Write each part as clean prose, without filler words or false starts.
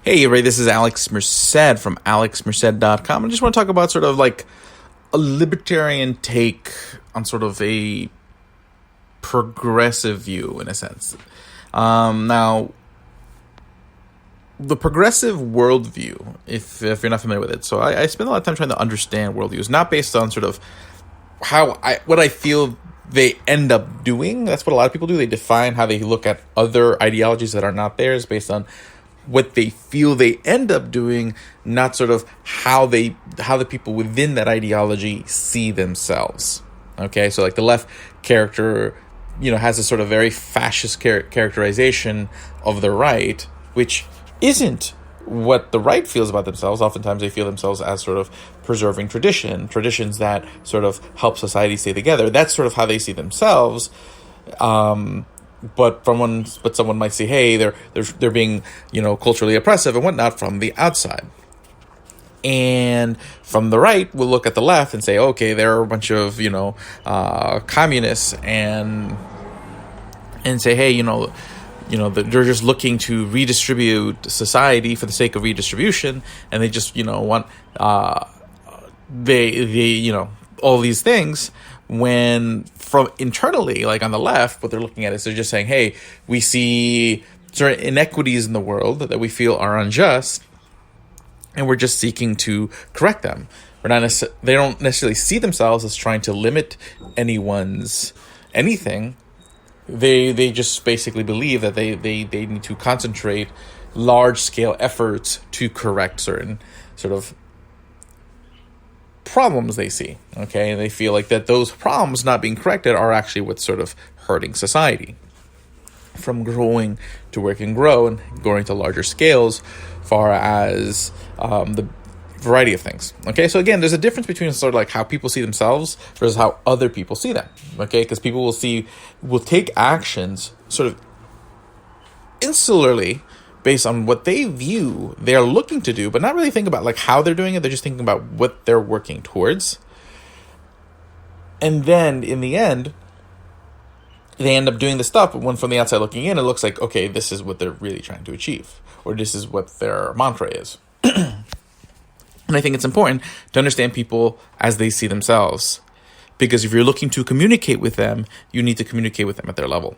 Hey, everybody, this is Alex Merced from alexmerced.com. I just want to talk about sort of like a libertarian take on sort of a progressive view, in a sense. Now, the progressive worldview, if you're not familiar with it, so I spend a lot of time trying to understand worldviews, not based on sort of what I feel they end up doing. That's what a lot of people do. They define how they look at other ideologies that are not theirs based on what they feel they end up doing, not sort of how the people within that ideology see themselves. Okay, so like the left character, has a sort of very fascist characterization of the right, which isn't what the right feels about themselves. Oftentimes they feel themselves as sort of preserving traditions that sort of help society stay together. That's sort of how they see themselves. But someone might say, hey, they're being, culturally oppressive and whatnot from the outside. And from the right, we'll look at the left and say, okay, they're a bunch of, communists and say, hey, they're just looking to redistribute society for the sake of redistribution, and they just, want all these things. When from internally, like on the left, what they're looking at is they're just saying, hey, we see certain inequities in the world that we feel are unjust, and we're just seeking to correct them. They don't necessarily see themselves as trying to limit anyone's anything. They just basically believe that they need to concentrate large-scale efforts to correct certain sort of problems they see, okay? And they feel like that those problems not being corrected are actually what's sort of hurting society from growing to where it can grow and growing to larger scales far as the variety of things, okay? So again, there's a difference between sort of like how people see themselves versus how other people see them, okay? Because people will take actions sort of insularly based on what they view they're looking to do, but not really think about like how they're doing it. They're just thinking about what they're working towards. And then in the end, they end up doing the stuff, but when from the outside looking in, it looks like, okay, this is what they're really trying to achieve, or this is what their mantra is. And I think it's important to understand people as they see themselves, because if you're looking to communicate with them, you need to communicate with them at their level.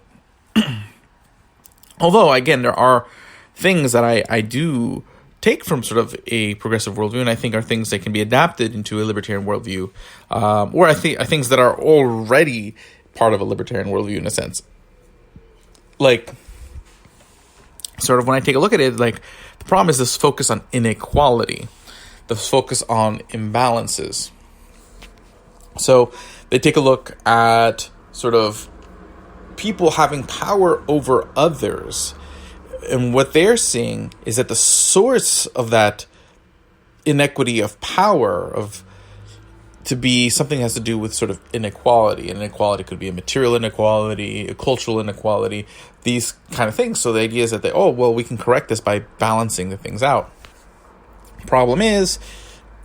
Although, again, there are things that I do take from sort of a progressive worldview, and I think are things that can be adapted into a libertarian worldview, or I think are things that are already part of a libertarian worldview in a sense. Like, sort of when I take a look at it, like the problem is this focus on inequality, this focus on imbalances. So they take a look at sort of people having power over others. And what they're seeing is that the source of that inequity of power to be something that has to do with sort of inequality. And inequality could be a material inequality, a cultural inequality, these kind of things. So the idea is that we can correct this by balancing the things out. The problem is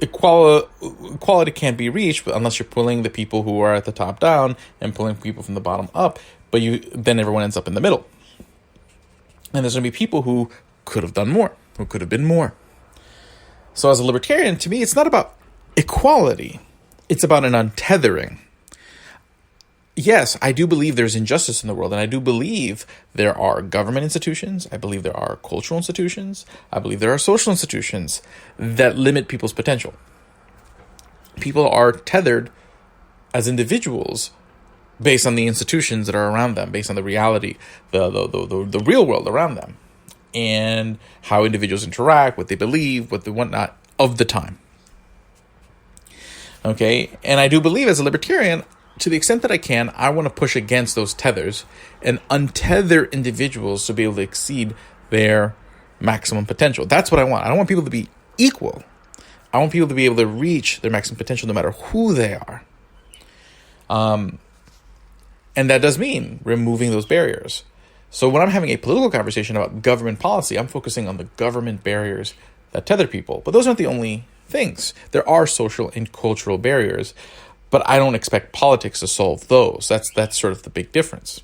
equality can't be reached unless you're pulling the people who are at the top down and pulling people from the bottom up. But then everyone ends up in the middle. And there's going to be people who could have done more, who could have been more. So as a libertarian, to me, it's not about equality. It's about an untethering. Yes, I do believe there's injustice in the world, and I do believe there are government institutions. I believe there are cultural institutions. I believe there are social institutions that limit people's potential. People are tethered as individuals based on the institutions that are around them, based on the reality, the real world around them, and how individuals interact, what they believe, what they whatnot of the time. Okay, and I do believe as a libertarian, to the extent that I can, I want to push against those tethers and untether individuals to be able to exceed their maximum potential. That's what I want. I don't want people to be equal. I want people to be able to reach their maximum potential no matter who they are. And that does mean removing those barriers. So when I'm having a political conversation about government policy, I'm focusing on the government barriers that tether people. But those aren't the only things. There are social and cultural barriers, but I don't expect politics to solve those. That's sort of the big difference.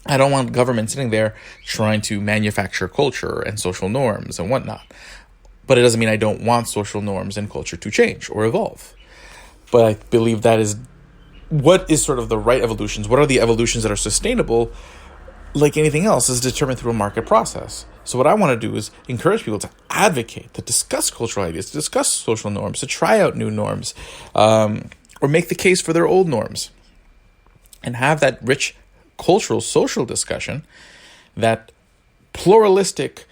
I don't want government sitting there trying to manufacture culture and social norms and whatnot. But it doesn't mean I don't want social norms and culture to change or evolve. But I believe that is what is sort of the right evolutions. What are the evolutions that are sustainable? Like anything else, is determined through a market process. So what I want to do is encourage people to advocate, to discuss cultural ideas, to discuss social norms, to try out new norms, or make the case for their old norms, and have that rich cultural, social discussion, that pluralistic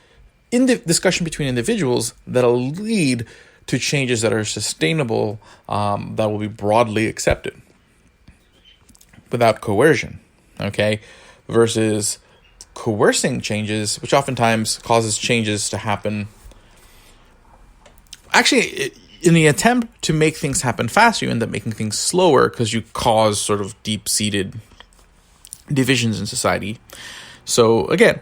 discussion between individuals that'll lead to changes that are sustainable, that will be broadly accepted without coercion, okay? Versus coercing changes, which oftentimes causes changes to happen. Actually, in the attempt to make things happen faster, you end up making things slower because you cause sort of deep-seated divisions in society. So again,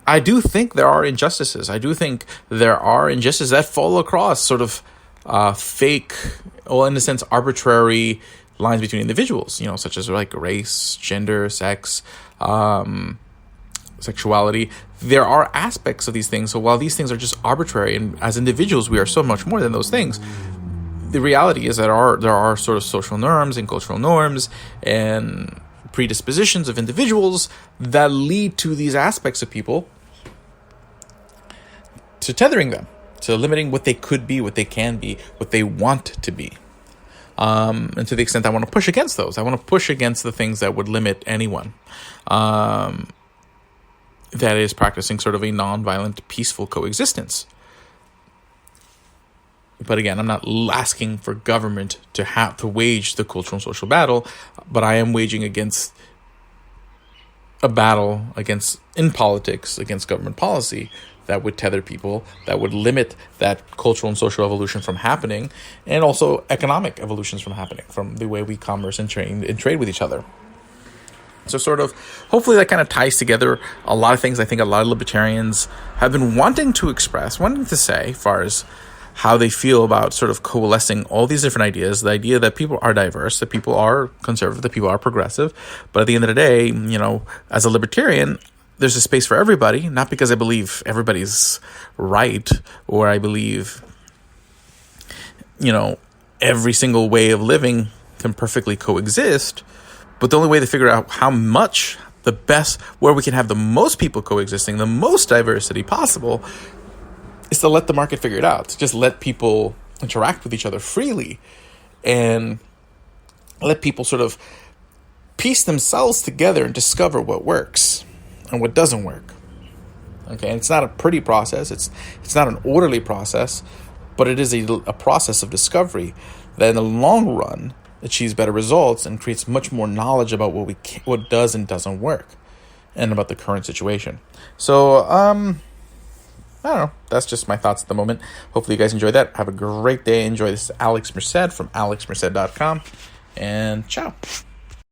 I do think there are injustices. I do think there are injustices that fall across sort of fake, well, in a sense, arbitrary lines between individuals, such as like race, gender, sex, sexuality. There are aspects of these things. So while these things are just arbitrary, and as individuals, we are so much more than those things, the reality is that there are sort of social norms and cultural norms and predispositions of individuals that lead to these aspects of people, to tethering them, to limiting what they could be, what they can be, what they want to be. And to the extent I want to push against those, I want to push against the things that would limit anyone that is practicing sort of a non-violent, peaceful coexistence. But again, I'm not asking for government to have to wage the cultural and social battle, but I am waging against a battle in politics against government policy that would tether people, that would limit that cultural and social evolution from happening, and also economic evolutions from happening, from the way we commerce and trade with each other. So sort of, hopefully that kind of ties together a lot of things I think a lot of libertarians have been wanting to express, wanting to say, as far as how they feel about sort of coalescing all these different ideas, the idea that people are diverse, that people are conservative, that people are progressive. But at the end of the day, as a libertarian, there's a space for everybody, not because I believe everybody's right, or I believe, every single way of living can perfectly coexist, but the only way to figure out how much, the best, where we can have the most people coexisting, the most diversity possible, is to let the market figure it out, to just let people interact with each other freely, and let people sort of piece themselves together and discover what works and what doesn't work. Okay, and it's not a pretty process. It's not an orderly process, but it is a process of discovery that, in the long run, achieves better results and creates much more knowledge about what does and doesn't work, and about the current situation. So, I don't know. That's just my thoughts at the moment. Hopefully, you guys enjoyed that. Have a great day. Enjoy. This is Alex Merced from alexmerced.com, and ciao.